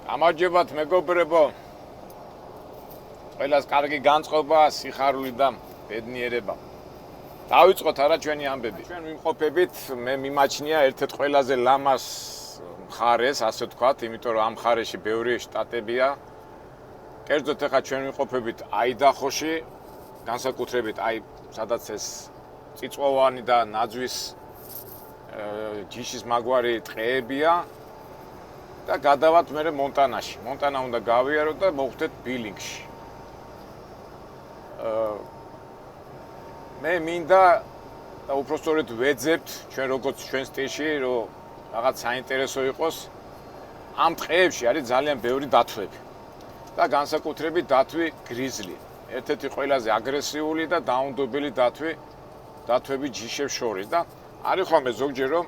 გამარჯობათ მეგობრებო. ყველას კარგი განწყობა, სიხარული და ბედნიერება. დავიწყოთ არა ჩვენი ამბები. ჩვენ ვიმყოფებით, მე მიმაჩნია ერთ-ერთ ყველაზე ლამას მხარეს, ასე ვთქვათ, იმიტომ რომ ამ მხარეში ბევრი შტატებია. კერძოდ ახლა ჩვენ ვიმყოფებით აიდაჰოში, განსაკუთრებით სადაც ეს წიწვოვანი და ნაძვის ჯიშის მაგვარი ტყეებია. და გადავართ მე მონტანაში. მონტანა უნდა გავიარო და მოვხვდეთ ბილინგში. მე მინდა და უпростоრედ ვეძებთ ჩვენ როგორც ჩვენ სტილში რომ რაღაც საინტერესო იყოს. ამ ტყეებში არის ძალიან ბევრი დათვები. და განსაკუთრებით დათვი გრიზლი. ერთ-ერთი ყველაზე აგრესიული და დაუნდობელი დათვები ჯიშებს შორის და არის ხოლმე ზოგჯერ რომ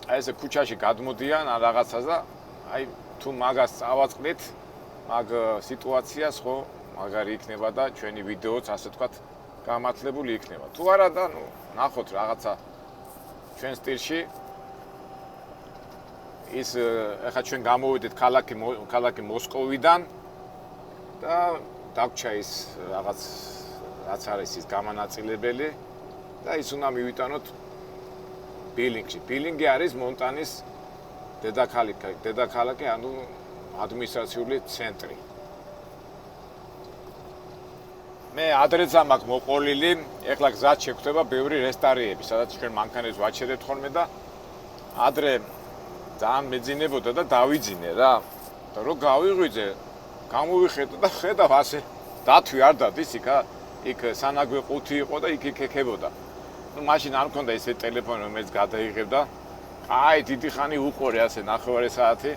აი ესე ქუჩაში გადმოდიან ან რაღაცას და აი თუ მაგას წავაწყდით, მაგ სიტუაციას ხო მაგარი იქნება და ჩვენი ვიდეოც ასე ვთქვათ გამართლებული იქნება. თუ არა და ნუ ნახოთ რაღაცა ჩვენ სტილში ის ახლა ჩვენ გამოვიდეთ ქალაქი მოსკოვიდან და დაგვრჩა ის რაც არის ის გამანაწილებელი და ის უნდა მივიტანოთ ბილინგში. ბილინგი არის მონტანის დედაქალაქი, ანუ ადმინისტრაციული ცენტრი. მე ადრეცა მაქვს მოყოლილი, ეხლა გზად შეგვხვდება ბევრი რესტარიები, სადაც ჩვენ მანქანებს ვაჩერებთ ხოლმე და ადრე ძალიან მეძინებოდა და დავიძინე რა. და რო გავიღვიძე, გამოვიხედო და ხედავ ასე დათვი არ დადის იქ სანაგვე ყუთი იყო და იქ ეკებოდა. ნუ მაშინ არ მქონდა ესე ტელეფონი რომელიც გადაიღებდა. აი დიდი ხანი უყურე ასე 9 საათი.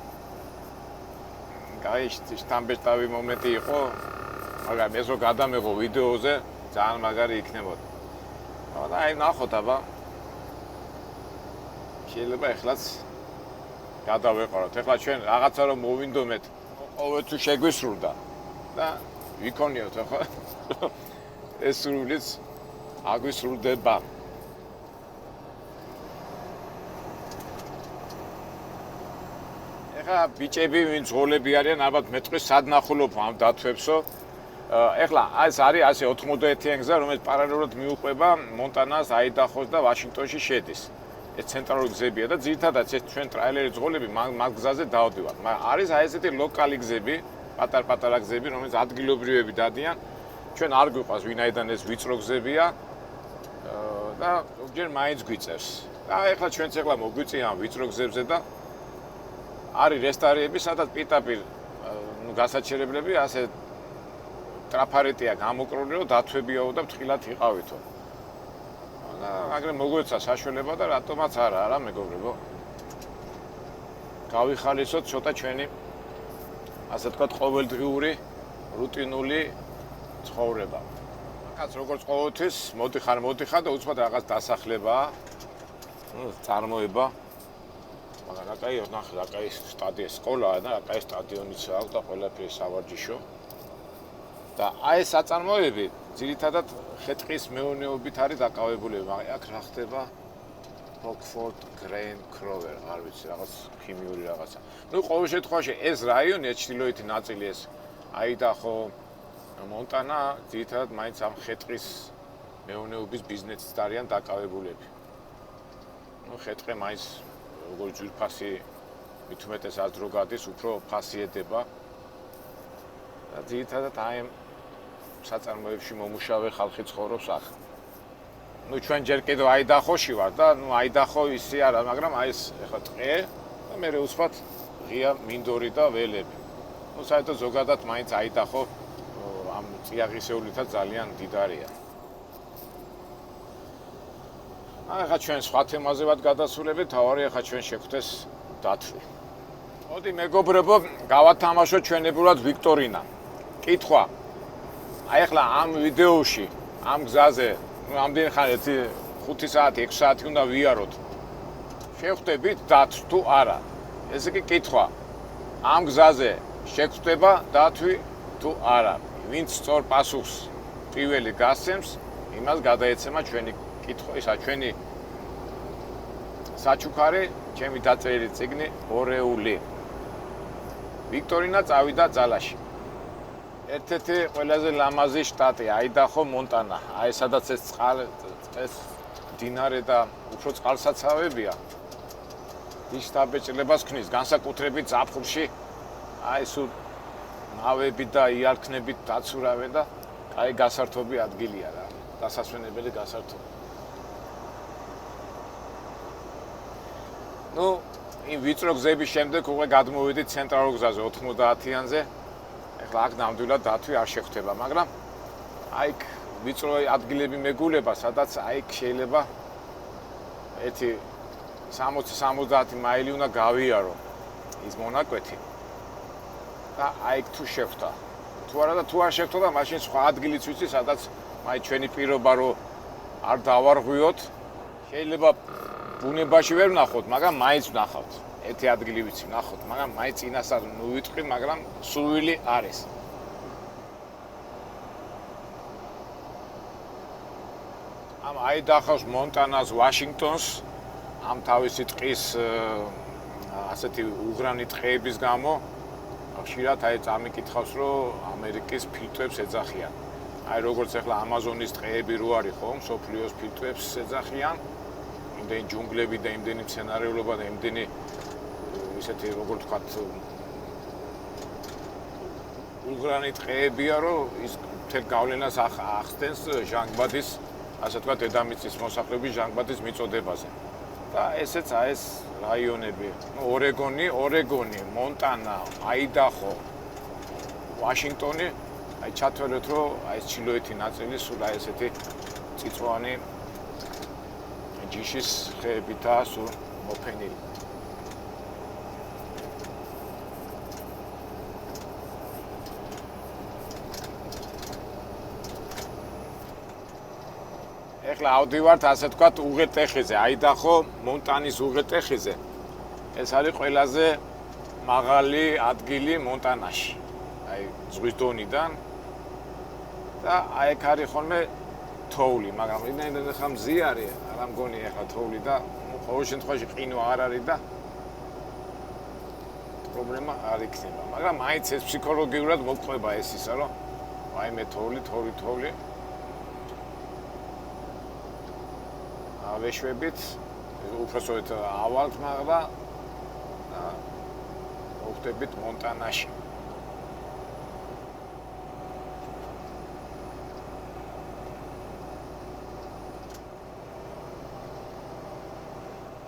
აი შტამბეშტავი მომენტი იყო. მაგრამ ეს რო გადამეღო ვიდეოზე ძალიან მაგარი იქნებოდა. და აი ნახოთ აბა. შეიძლება ეხლაც გადავეყაროთ. ეხლა ჩვენ რაღაცა რომ მოვინდომეთ, ყოველ თუ შეგვისრულდა და ვიქონიოთ ახლა ეს სრულიც აგვისრულდება. ბიჭები ვინც ღოლები არიან ალბათ მეტყვის სადნახულობ ამ დათვებსო. ეხლა ეს არის ასე 91-იან გზა რომელიც პარალელურად მიუყვება მონტანას, აიდაჰოს და ვაშინგტონში შედის. ეს ცენტრალური გზებია და ძირითადად ეს ჩვენ ტრაილერის ღოლები მაგ გზაზე დავდივართ. მაგრამ არის აი ესეთი ლოკალი გზები, პატარ-პატარა გზები, რომელიც ადგილობრივები დადიან. ჩვენ არ გვიყვას ვინაიდან ეს ვიწრო გზებია და ზოგჯერ მაინც გვიწევს. და ეხლა ჩვენც ეხლა მოგვიწია ვიწრო გზებზე და არის რესტარიები, სადაც პიტაპირ გასაჩერებლები ასე ტრაფარეტია გამოკრული, რომ დათვებიაო და ფრთხილად იყავითო. და აგრე მოგვეცა საშუალება და რატომაც არა მეგობრებო. გავიხალისოთ ცოტა ჩვენი ასე ვთქვათ ყოველდღიური რუტინული ცხოვრება. კაც როგორც ყოველთვის მოდიხარ და უცბად რაღაც დასახლებაა, წარმოება. მაგრამ აკაი ნახე, აკაი სტადიონი სკოლაა და აკაი სტადიონიც აქვს და ყველაფერი სავარჯიშო. და აი ეს საწარმოები ძირითადად ხე-ტყის მეურნეობით არის დაკავებული, მაგრამ აქ რა ხდება? Rockford Grain Grower, არ ვიცი, რაღაც ქიმიური რაღაცა. ნუ ყოველ შემთხვევაში ეს რაიონი, ეს ჩრდილოეთი ნაწილი ეს აიდაჰო, მონტანა, ძირითადად მაინც ამ ხე-ტყის მეურნეობის ბიზნესით არიან დაკავებულები. ნუ ხე-ტყე მაინც როგორ ძვირფასი მით უმეტეს აზრო გადის, უფრო ფასიედება. და ძირითადად აი საწარმოებში მომუშავე ხალხი ცხოვრობს ახლა. ნუ ჩვენ ჯერ კიდევ აიდაჰოში ვარ და ნუ აიდაჰო ისე არა, მაგრამ აი ეს ეხლა ტყე და მე უცბად ღია მინდორი და ველები. ნუ საერთოდ ზოგადად მაინც აიდაჰო ამ წიაღისეულითაც ძალიან მდიდარია. ახლა ჩვენ სხვა თემაზე ვართ გადასულებით, თავარი ახლა ჩვენ შეგვხვდეს დათვი. მოდი მეგობრებო, გავათამაშოთ ჩვენებურად ვიქტორინა. კითხვა. აი ახლა ამ ვიდეოში, ამ გზაზე, ამდენ ხანი 5 საათი, 6 საათი უნდა ვიაროთ. შევხვდებით დათვს თუ არა? ესე იგი კითხვა. ამ გზაზე შეგვხვდება დათვი თუ არა? ვინც სწორ პასუხს პირველი გასცემს, იმას გადაეცემა ჩვენი კითხვა, ისა ჩვენი საჩუქარი, ჩემი დაწერილი წიგნი ორეული. ვიქტორინა წავიდა ძალაში. ერთ-ერთი ყველაზე ლამაზი შტატი, აიდაჰო, მონტანა. აი სადაც ეს დინარე და უფრო წყალსაცავებია. ის დაბეჭდებას ქმნის, განსაკუთრებით ზაფხულში. აი სულ ნავები და იარქნებით დაცურავენ და აი გასართობი ადგილია რა. დასასვენებელი გასართობი. ნუ იმ ვიწრო გზების შემდეგ უკვე გადმოვიდით ცენტრალურ გზაზე 90-იანზე. ეხლა აქ ნამდვილად დათვი არ შეხვდება, მაგრამ აი ვიწრო ადგილები მეგულება, სადაც აი შეიძლება ერთი 60-70 მაილი უნდა გავიარო ის მონაკვეთი. და აი თუ შეხვდა. თუ არა და თუ არ შეხვდა და მაშინ სხვა ადგილიც ვიცი, სადაც აი ჩვენი პირობა რო არ დავარღვიოთ, შეიძლება ბუნებაში ვერ ვნახოთ, მაგრამ მაინც ვნახავთ. ერთი ადგილი ვიცი ვნახოთ, მაგრამ მაინც წინასწარ მოვიტყვი, მაგრამ სურვილი არის. ამ აიდაჰოს, მონტანას, ვაშინგტონს ამ თავისი ტყის ასეთი უღრანი ტყეების გამო ხშირად აი წამიკითხავს, რომ ამერიკის ფილტვებს ეძახიან. აი როგორც ახლა ამაზონის ტყეები რო არის ხო, მსოფლიოს ფილტვებს ეძახიან. იმდენი ჯუნგლები და იმდენი მცენარეულობა და იმდენი ისეთი როგორ ვთქვათ უღრანი ტყეებია, რომ ის მთელ გავლენას ახდენს ჟანგბადის, ასე ვთქვათ, დედამიწის მოსახლეობის ჟანგბადის მიწოდებაზე. და ესეც ეს რაიონები, ორეგონი, მონტანა, აიდაჰო, ვაშინგტონი, აი ჩათვალეთ, რომ აი ეს ჩრდილოეთი ნაწილი სულ აი ესეთი წიწვოვანი ჯიშის ხეებითაა სულ მოფენილი. ეხლა ავდივართ ასე ვთქვათ უღელტეხიზე, აიდაჰო, მონტანის უღელტეხიზე. ეს არის ყველაზე მაღალი ადგილი მონტანაში. აი ზღვის დონიდან და აი აქ არის ხოლმე თოვლი, მაგრამ იმენა ხა მზიარი, არ ამგონი ახლა თოვლი და ყოველ შემთხვევაში ყინვა არ არის და პრობლემა არ იქნება, მაგრამ მაინც ეს ფსიქოლოგიურად მოგყვება ეს ისა, რომ ვაიმე თოვლი ავეშვებით, უпроსოდ ავალთ მაგდა და მოხდებით მონტანაში.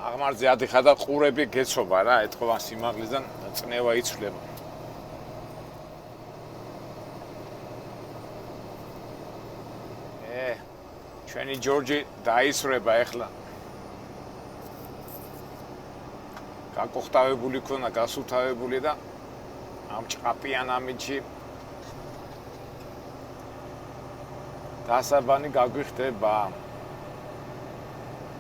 აღმართზე ადიხა და ყურები გეცობა რა, ეთქვა სიმაღლიდან წნევა იცვლება. ჩვენი ჯორჯი დაისრება ახლა. გაკოხტავებული ქონა, გასუთავებული და ამ ჭყაპიან ამიჩი დასაბანი გაგვიხდება.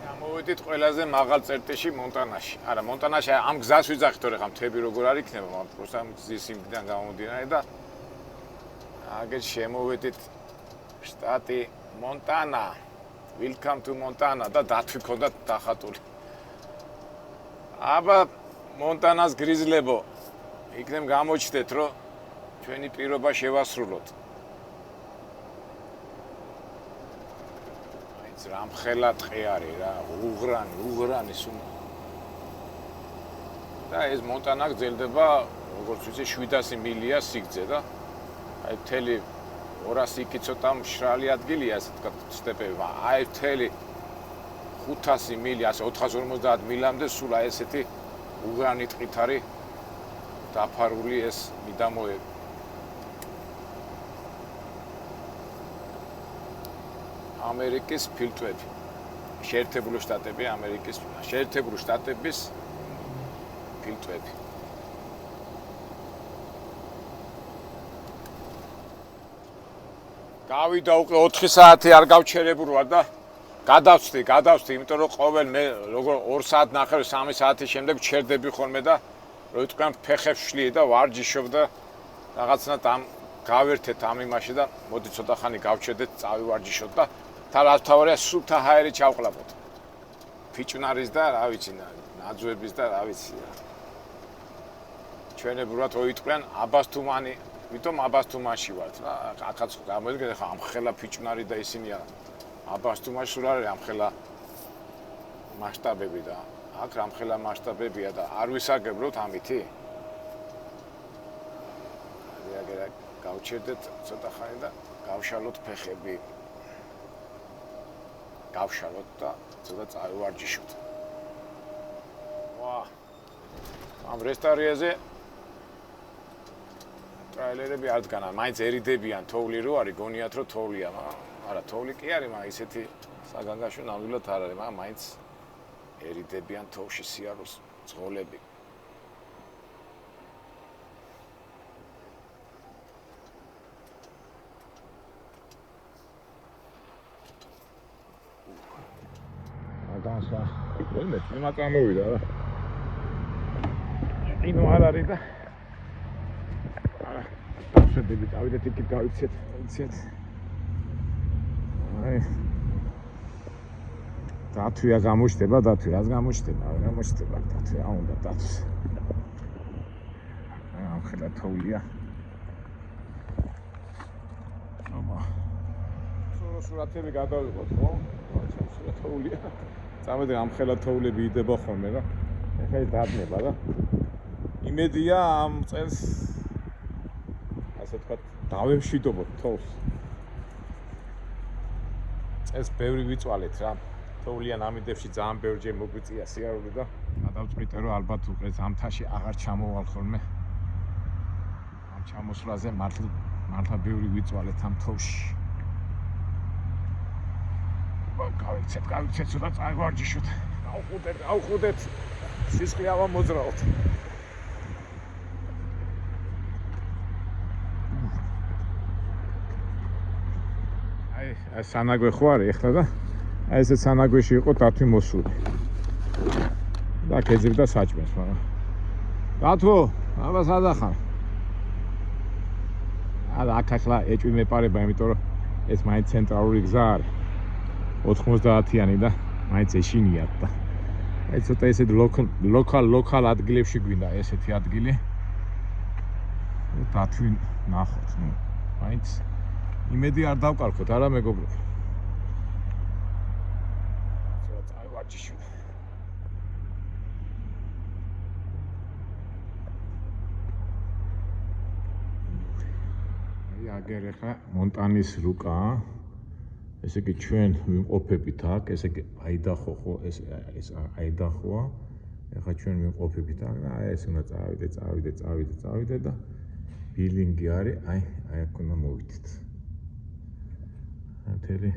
გამოვედით ყველაზე მაღალ წერტილში მონტანაში. არა, მონტანაში ამ გზას ვიძახით, თორე ხა მთები როგორ არ იქნება, მაგრამ პროსტა გზის იმიდან გამომდინარე და აგერ შემოვედით შტატი მონტანა. Welcome to Montana და დათვი ქონდა დახატული. აბა მონტანას გრიზლებო. იქნებ გამოჩნდეთ, რომ ჩვენი პირობა შევასრულოთ. აიც რამხელა ტყე არის რა, უღრანი სულ. და ეს მონტანა გრძელდება, როგორც ვიცი, 700 მილია სიგრძე და აი მთელი 200 კი ცოტა მშრალი ადგილია, ასე ვთქვათ, სტეპები. აი მთელი 500 მილი, ასე 450 მილამდე სულ აი ესეთი უღრანი ტყით არის დაფარული ეს მიდამოები. ამერიკის ფილტვები. შეერთებული შტატების ფილტვები. გავიდა უკვე 4 საათი არ გავჩერებული ვარ და გადავწვდი, იმიტომ რომ ყოველ მე როგორ 2 საათ ნახევარი 3 საათის შემდეგ ჩერდები ხოლმე და რო იტყვიან ფეხებს შლიე და ვარჯიშობ და რაღაცნაირად ამ გავერთეთ ამ იმაში და მოდი ცოტა ხანი გავჩერდეთ, წავივარჯიშოთ და თავარია სულთა ჰაერი ჩავყლაპოთ. ფიჭვნარის და რა ვიცი, ნაძვების და რა ვიცი. ჩვენებურად ოიტყვიან აბასთუმანი, ვითომ აბასთუმანში ვართ რა. აქაც გამოიდგეთ ხა ამხელა ფიჭვნარი და ისინი აბასთუმანში სულ არის ამხელა მასშტაბები და აქ რამხელა მასშტაბებია და არ ვისაგებროთ ამითი. აგერა გავჩერდეთ ცოტა ხანი და გავშალოთ ფეხები. გავშალოთ და ცოტა წავივარჯიშოთ. ვა. ამ რესტორანზე ტრაილერები არ დგანან, მაინც ერიდებიან თოვლი რო არის, გონიათ რომ თოვლია, არა თოვლი კი არის, მაგრამ ისეთი საგანგაშო ნამდვილად არ არის, მაგრამ მაინც ერიდებიან თოვში სიაროს ძღოლები. აგანსა, ვინმე წიმა წამოვიდა რა. ინო არ არის და დავშედები, წავიდეთ იქით გავიქცეთ, აი დათვია გამოჩდება, დათვი რას გამოჩდება, არ გამოჩდება, დათვი რა უნდა დათვს. ამ ხელა თოვლია. აბა. სურათები გადავიღოთ, ხო? სურათი თოვლია. წამოდი ამ ხელა თოვლები იდება ხოლმე რა. ეხლა ის დაბნება რა. იმედია ამ წელს ასე ვთქვათ, დავემშვიდობოთ თოვლს. წელს ბევრი ვიწვალეთ რა. თოვლიან ამიდებში ძალიან ბევრჯერ მოგვიწია სიარული და გადავწყვიტე რომ ალბათ უკვე ზამთარში აღარ ჩამოვალ ხოლმე. ამ ჩამოსვლაზე მართლა ბევრი ვიწვალეთ ამ თოვლში. გავიქცეთ, ცოტა წავივარჯიშოთ. გავხუდეთ. სისხლი ავა მოძრაოთ. აი სანაგვე ხო არის ეხლა და აი ესე სანაგვეში იყო დათვი მოსული. და ქეძებდა საჭმელს, მაგრამ დათვო, აბა სადახარ? აქ ახლა ეჭვი მეპარება, იმიტომ რომ ეს მაინც ცენტრალური გზა არის. 90-იანი და მაინც ეშინიათ და აი ცოტა ესეთ ლოკალ ადგილებში გვინდა ესეთი ადგილი. დათვი ნახოთ, ნუ მაინც იმედი არ დავკარგოთ, არა მეგობრო. ცოტა წავივარჯიშოთ. აი აგერ ახლა მონტანის რუკაა. ესე იგი ჩვენ ვიმყოფებით აქ, ესე იგი აიდახო ხო, ეს აიდახოა. ეხლა ჩვენ ვიმყოფებით აქ და აი ეს უნდა წავიდე და ბილინგი არის, აი აქ უნდა მოვიდეთ. მთელი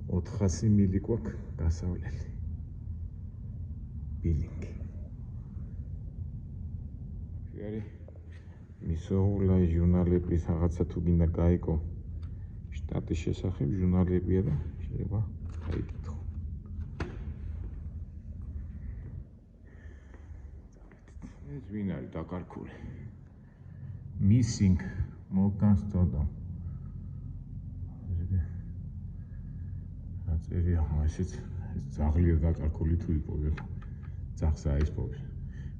400 მილი გვაქვს გასავლელი. ბილინგი. არის მისოულაი ჟურნალების რაღაცა თუ გინდა გაიგო. შტატის შესახებ ჟურნალებია და შეიძლება გაიგეთო. ეს ვინ არის დაკარგული? Missing Morgan Stodom. აწერია ესეც ძაღლია დაკარგული თუ იპოვე. ძაღს აისპოვეს.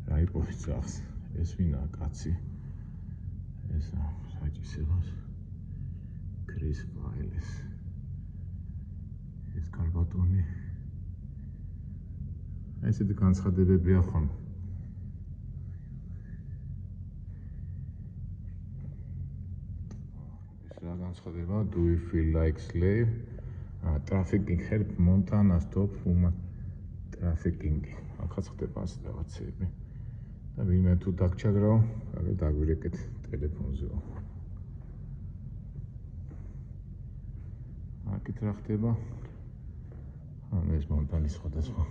რა იპოვეს ძაღს? ეს ვინაა კაცი? ეს საჭისებას Chris Files. ეს კარბატონი. ესეთი განცხადებებია ხოლმე. ეს რა განცხადება? Do you feel like slave? Trafficking help Montana stop human trafficking. აქაც ხდება ასე რაღაცები. და ვინმე თუ დაგჭაგრაო, აგერ დაგვირეკეთ ტელეფონზეო. აქეთ რა ხდება? ეს მონტანის სხვადასხვა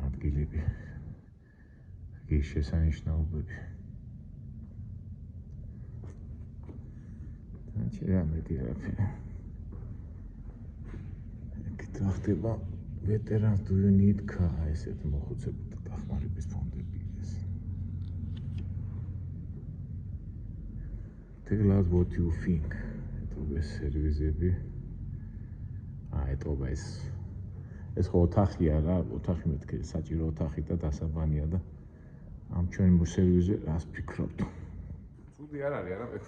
ადგილები. იგი შესანიშნაობები. და მეტი არაფერი. აქეთ რა ხდება? Veterans do you need car? ესეთ მოხუცებათა დახმარების ფონდები ეს. Tell us what you think. ეს სერვიზები. ეტყობა ეს ხო ოთახია რა, ოთახი მეთქე, საჭირო ოთახი და დასაბანია და ამ ჩვენი მოსერვიზე რას ფიქრობთ? ცუდი არ არის, არა მეკ.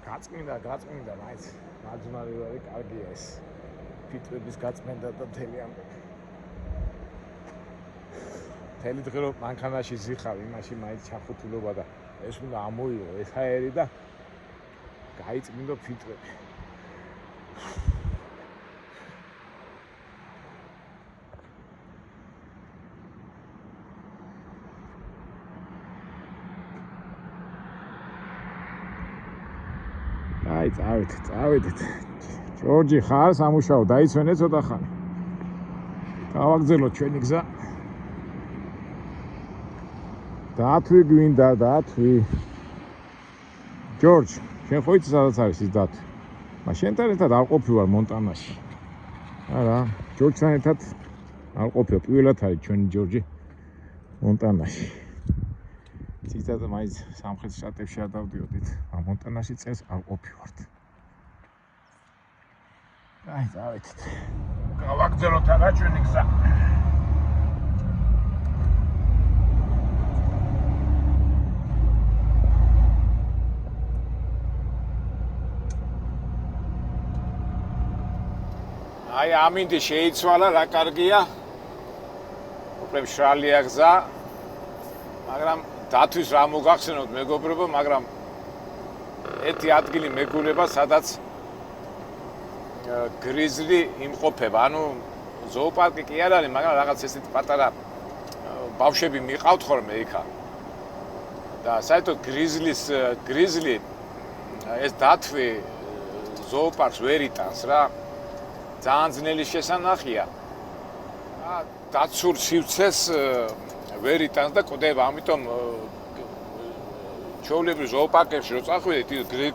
გაწმინდა, მაინც მაძმარი კარგია ეს. ფიტრების გაწმინდა და მთელი ამბები. მთელი დღე რომ მანქანაში ზიხავ, იმაში მაინც ჩახუთულობა და ეს უნდა ამოიღო ეს აერი და გაიწმინდო ფიტრები. აი, წავედით. ჯორჯი ხარ სამუშაო, დაიცვენე ცოტა ხანი. გავაგზავნოთ ჩვენი გზა. დათვი გვინდა, დათვი. ჯორჯ, შენ ხო იცი სადაც არის ის დათვი? შენთან ერთად არ ყოფილვარ მონტანაში. არა, ჯორჯთან ერთად არ ყოფილ, პირველად არის ჩვენი ჯორჯი მონტანაში. ციცად მაინც სამხრეთ შტატებში არ დავდიოდით, მონტანაში წელს არ ყოფილვართ. აი, წავედით. გავაგზავნოთ აღარ ჩვენი გზა. აი, ამინდი შეიცვალა, რა კარგია. უკვე მშრალია გზა. მაგრამ დათვის რა მოგახსენოთ მეგობრებო, მაგრამ ერთი ადგილი მეგულება, სადაც გრიზლი იმყოფება. ანუ ზოოპარკი კი არ არის, მაგრამ რაღაც ესეთი პატარა ბავშვები მიყავთ ხოლმე იქა. და საერთოდ გრიზლი ეს დათვი ზოოპარკს ვერ იტანს რა. ძალიან ძნელი შესანახია. დაცურ სივრცეს ვერ იტანს და კვდება, ამიტომ ჩვეულებრივ ზოოპარკებში რო წახვიდეთ,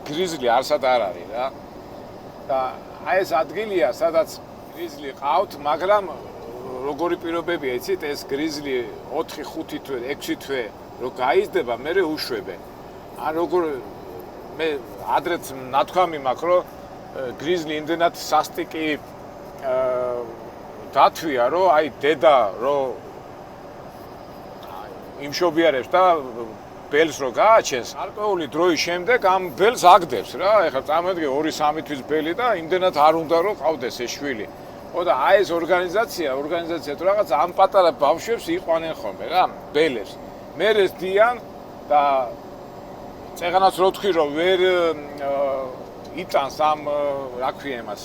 გრიზლი არსად არ არის რა. და აი ეს ადგილია, სადაც გრიზლი ყავთ, მაგრამ როგორი პირობებია, იცით, ეს გრიზლი 4-5 თვე, 6 თვე რო გაიზრდება, მერე უშვებენ. ან როგორ მე ადრეც ნათქვამი მაქვს, რომ გრიზლი იმდენად სასტიკი დათვია, რომ აი დედა რო იმშობიარებს და ბელს რო გააჩენს, გარკვეული დროის შემდეგ ამ ბელს აგდებს რა. ეხლა წამოდგე 2-3 თვის ბელი და იმდენად არ უნდა რომ ყავდეს ეს შვილი. ხო და აი ეს ორგანიზაცია თუ რაღაც ამ პატარა ბავშვებს იყვანენ ხოლმე რა, ბელებს. მერე დიან და წეღანაც რო თქვი რომ ვერ იტანს ამ რა ქვია იმას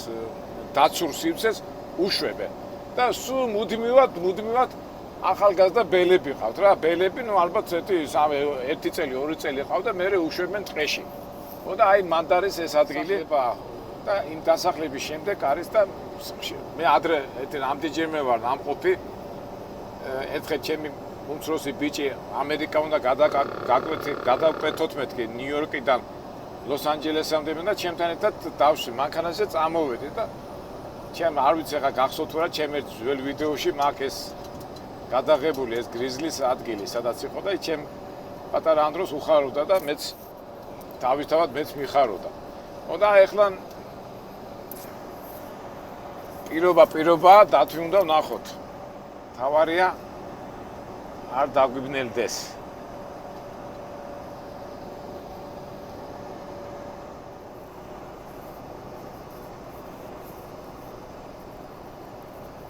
დაცურ სივრცეს, უშვებენ. და სულ მუდმივად ახალგაზრდა ბელები ყავთ რა. ბელები, ნუ ალბათ 1 წელი, 2 წელი ყავთ და მერე უშვებენ ტყეში. ხო და აი მანდარის ეს ადგილი და იმ დასახლების შემდეგ არის და მე ადრე ამდენჯერმე ვარ ნამყოფი. ერთხელ ჩემი უმცროსი ბიჭი ამერიკა უნდა გადავკვეთოთ მეთქი ნიუ-იორკიდან ლოს-ანჯელესამდე და ჩემთან ერთად დავშვი მანქანაზე წამოვედი და ჩემ არ ვიცი ახლა გახსოვთ თუ რა, ჩემ ერთ ძველ ვიდეოში მაქვს ეს გადაღებული ეს გრიზლის ადგილი, სადაც იყო და ჩემ პატარა ამ დროს უხაროდა და მეც დავითავად მეც მიხაროდა. ხო და ეხლა პირობა დათვი უნდა ვნახოთ. თავარია არ დაგვიბნელდეს.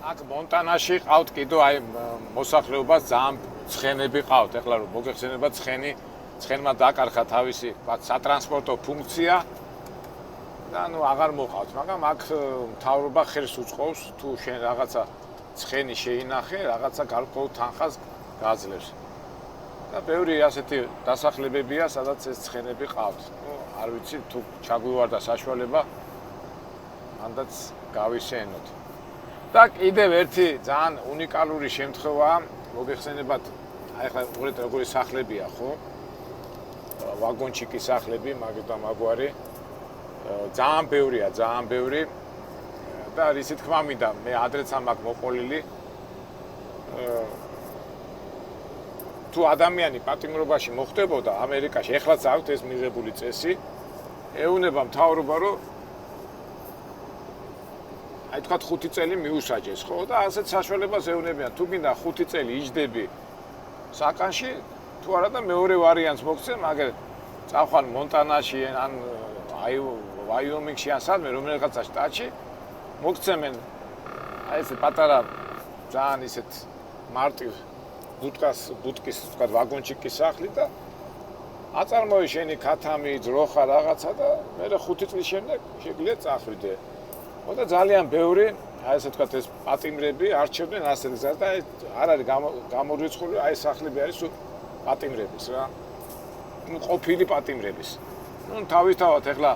აქ მონტანაში ყავთ კიდო აი მოსახლეობას ძალიან ცხენები ყავთ. ეხლა რომ მოგეხსენება ცხენმა დაკარგა თავისი სატრანსპორტო ფუნქცია და ნუ აღარ მოყავთ, მაგრამ აქ მთავრობა ხელს უწყობს თუ შენ რაღაცა ცხენი შეინახე, რაღაცა გარკვეულ თანხას გაძლევს. და ბევრი ასეთი დასახლებებია, სადაც ეს ცხენები ყავთ. ნუ არ ვიცი თუ ჩაგვივარდა საშუალება, მანდაც გავისეენოთ. და კიდევ ერთი ძალიან უნიკალური შემთხვევაა, მოგეხსენებათ, აი ხა უყურეთ როგორი სახლებია, ხო? ვაგონჩიკის სახლები, მაგდა მაგვარი. ძალიან ბევრია, ძალიან ბევრი. და რისი თქმა მინდა, მე ადრეც ამ აქ მოყოლილი. თუ ადამიანი პატიმრობაში მოხდებოდა ამერიკაში, ეხლაც აქვს ეს მიღებული წესი, ეუნება მთავრობა, რომ აი თქვა 5 წელი მიუსაჯეს, ხო? და ასეთ საშუალებას ეუნებიან. თუ გინდა 5 წელი იჯდები საკანში, თუ არა და მეორე ვარიანტს მოგცემ, მაგრამ წავხარ მონტანაში ან ვაიომინგში ან სადმე რომელიღაცა შტატში მოგცემენ აი ეს პატარა ძალიან ისეთ მარტივ ბუტკის თქვა ვაგონჩიკის სახლი და აწარმოე შენი ქათამი, ძროხა რაღაცა და მე 5 წლის შემდეგ შეგიძლია წახვიდე. და ძალიან ბევრი აი ესე თქვა ეს პატიმრები არჩევდნენ ასეთ გზას და არ არის გამორიცხული აი სახლები არის პატიმრების რა. ნუ ყოფილი პატიმრების. ნუ თავისთავად ეხლა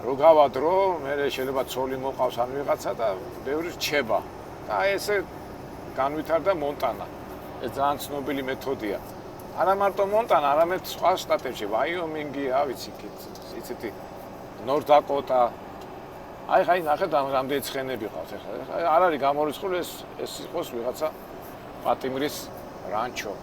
რო გავადრო, მე შეიძლება ცოლი მოყავს ან ვიღაცა და ბევრი რჩება. და აი ესე განვითარდა მონტანა. ეს ძალიან ცნობილი მეთოდია. არა მარტო მონტანა, არამედ სხვა შტატებში, ვაიომინგი, რა ვიცი, იცით, ნორთ-დაკოტა. აი ნახეთ რამდენი ცხენები ყავს ახლა. არ არის გამორიცხული ეს იყოს ვიღაცა პატიმრის რანჩო.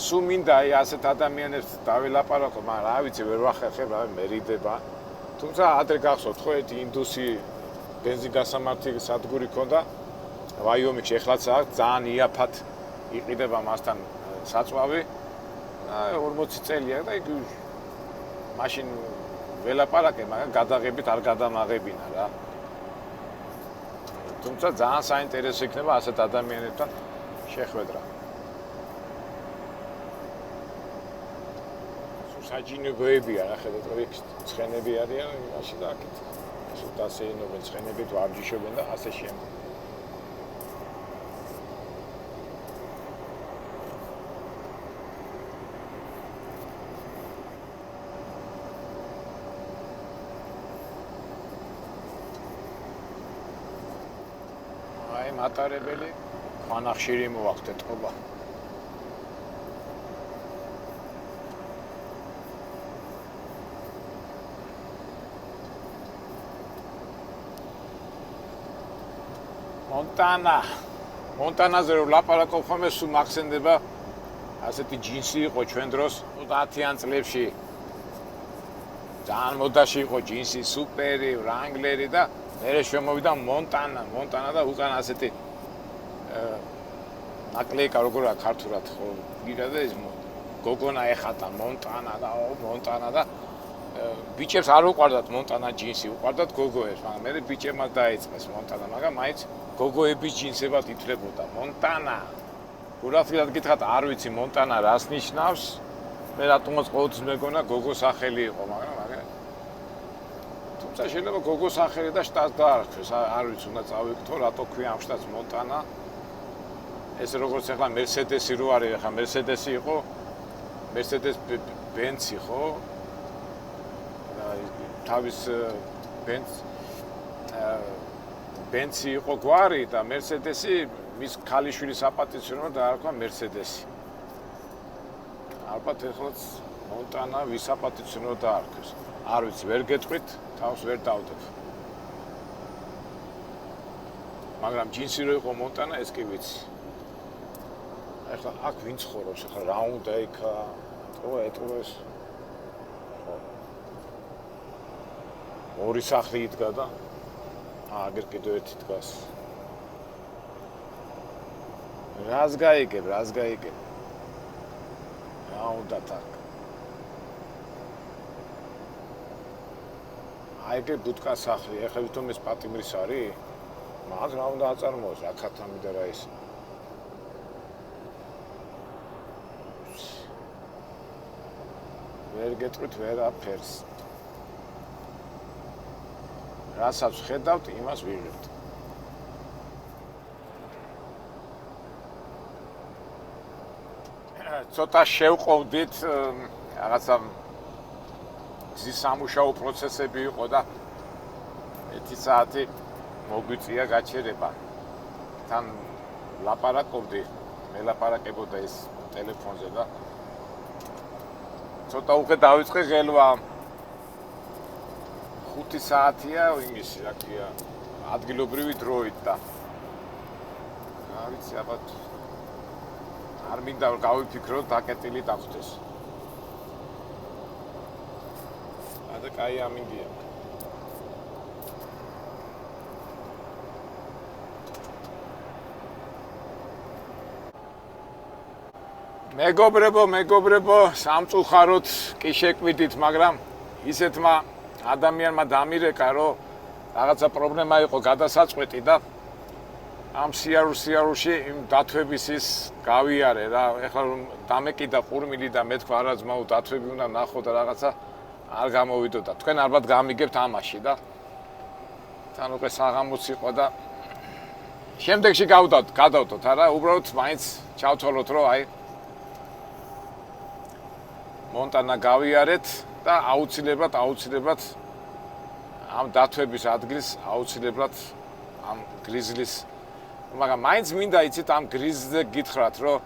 სულ მინდა აი ასეთ ადამიანებს დაველაპარაკო, მაგრამ რა ვიცი, ვერ ვახერხებ, რა მერიდება. თუმცა ადრე გახსოვთ ხო ერთი ინდუსი ბენზინგასამართი სადგური ქონდა ვაიომინგში, ეხლაც აქვს ძალიან იაფად იყიდება მასთან საწვავი. 40 წელია და იქ მაშინ ველაპარაკე, მაგრამ გადაღებით არ გადამაღებინა რა. თუმცა ძალიან საინტერესო იქნება ასეთ ადამიანებთან შეხვედრა. საჯინებოებია რა ხედავთ, რომ იქ ცხენები არიან, მაშინ და აქეთ სულ დასეინობენ ცხენებით, ვარჯიშობენ და ასე შემდეგ. აი მატარებელი ხანახშირი მოაქვს ეთყობა. მონტანაზე რომ ლაპარაკობ ხოლმე სულ მახსენდება ასეთი ჯინსი იყო ჩვენ დროს 30-იან წლებში ძალიან მოდაში იყო ჯინსი, სუპერი, ვრანგლერი და მერე შემოვიდა მონტანა და უკან ასეთი ნაკლეიკა როგორია ქართულად ხო გიგა და ეს გოგონა ეხატა მონტანა და ბიჭებს არ უყვარდათ მონტანა ჯინსი, უყვარდათ გოგოებს, მაგრამ მე ბიჭებმა დაიწყეს მონტანა, მაგრამ მაინც გოგოების ჯინსებად ითვლებოდა მონტანა. გულახდილად გითხრათ, არ ვიცი მონტანა რას ნიშნავს. მე რატომაც ყოველთვის მეგონა გოგო სახელი იყო, მაგრამ თუმცა შეიძლება გოგო სახელი და შტატს დაარქვეს, არ ვიცი, უნდა წავიკითხო, რატო ქვია ამ შტატს მონტანა. ეს როგორც ახლა მერსედესი რო არის, ახლა მერსედესი იყო, მერსედეს ბენცი ხო? თავის ბენცი იყო გვარი და მერსედესი მის ქალიშვილის აპატიურებმა დაარქვა მერსედესი. ალბათ ეხლაც მონტანა ვის აპატიურებმა დაარქვეს. არ ვიცი, ვერ გეტყვით, თავს ვერ დავდებ. მაგრამ ჯინსი რო იყო მონტანა, ეს კი ვიცი. ახლა აქ ვინ ცხოვრობს, ახლა რა უნდა იქა? ეტყობეს. ორი სახლი იდგა და აგერ კიდევ ერთი დგას. რას გაიგებ? რა უნდა თაკ? აიგე ბუტკა სახლი, ეხლა ვითომ ეს პატიმრის არის? მაგ რა უნდა აწარმოოს, რა ქათამი და რა ის. ვერ გეტყვით ვერაფერს. რასაც ხედავთ, იმას ვიღებთ. ცოტა შევყოვდით, რაღაცა გზის სამუშაო პროცესები იყო და 1 საათი მოგვიწია გაჩერება. თან ლაპარაკობდი, მე ლაპარაკებოდა ეს ტელეფონზე და ცოტა უკვე დავიწყე ღელვა. 5 საათია იმის, რა ქვია, ადგილობრივი დროით და რა ვიცი, ალბათ არ მინდა გავიფიქროთ, დაკეტილი დახვდეს. და კაი ამინდია. მეგობრებო, სამწუხაროდ კი შეკვიდით, მაგრამ ისეთმა ადამიანმა დამირეკა, რომ რაღაცა პრობლემა იყო გადასაწყვეტი და ამ სიარულში იმ დათვების ის გავიარე რა. ეხლა რომ დამეკიდა ყურმილი და მე თქვა არა ძმაო დათვები უნდა ნახო და რაღაცა არ გამოვიდოდა. თქვენ ალბათ გამიგებთ ამაში და თან უკვე საღამოც იყო და შემდეგში გადავდოთ არა, უბრალოდ მაინც ჩავთვალოთ რომ აი მონტანა გავიარეთ და აუცილებლად ამ დათვების ადგილს აუცილებლად ამ გრიზლის მაგრამ მაინც მინდა იცით ამ გრიზზე გითხრათ რომ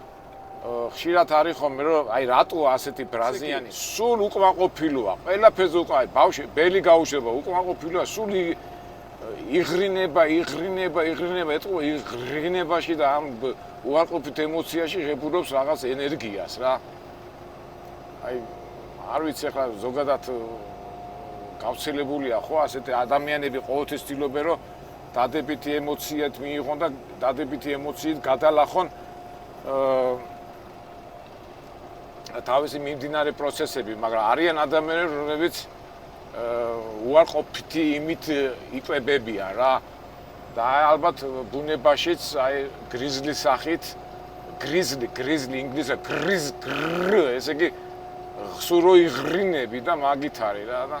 ხშირად არის ხოლმე რომ აი რატოა ასეთი ბრაზიანი სულ უკმაყოფილოა ყველაფერზე უკვე ბავშვი ბელი გაუშვება უკმაყოფილოა სულ იღრინება ეტყობა იღრინებაში და ამ უარყოფით ემოციაში ღებულობს რაღაც ენერგიას რა აი არ ვიცი ახლა ზოგადად გავრცელებულია ხო ასეთი ადამიანები ყოველთვის ცდილობენ რომ დადებითი ემოციით მიიღონ და დადებითი ემოციით გადალახონ თავისი მიმდინარე პროცესები, მაგრამ არიან ადამიანები, რომლებიც უარყოფითი იმით იკვებებიან რა. და ალბათ ბუნებაშიც აი გრიზლის სახით გრიზლი ინგლისურად ესე იგი ხსურო იღრინები და მაგით არის რა და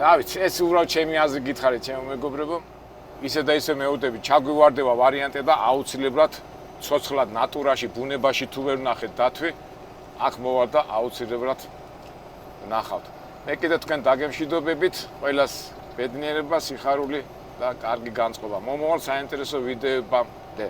რა ვიცი, ეს უბრალოდ ჩემი აზრი გითხარით, ჩემო მეგობრებო. ისე და ისე მეუდები, ჩაგვივარდება ვარიანტი და აუცილებლად ცოცხლად ნატურაში, ბუნებაში თუ ვერ ვნახეთ დათვი, აქ მოვარ და აუცილებლად ვნახავთ. მე კიდე თქვენ დაგემშვიდობებით, ყველას ბედნიერება, სიხარული და კარგი განწყობა. მომავალ საინტერესო ვიდეოებამდე.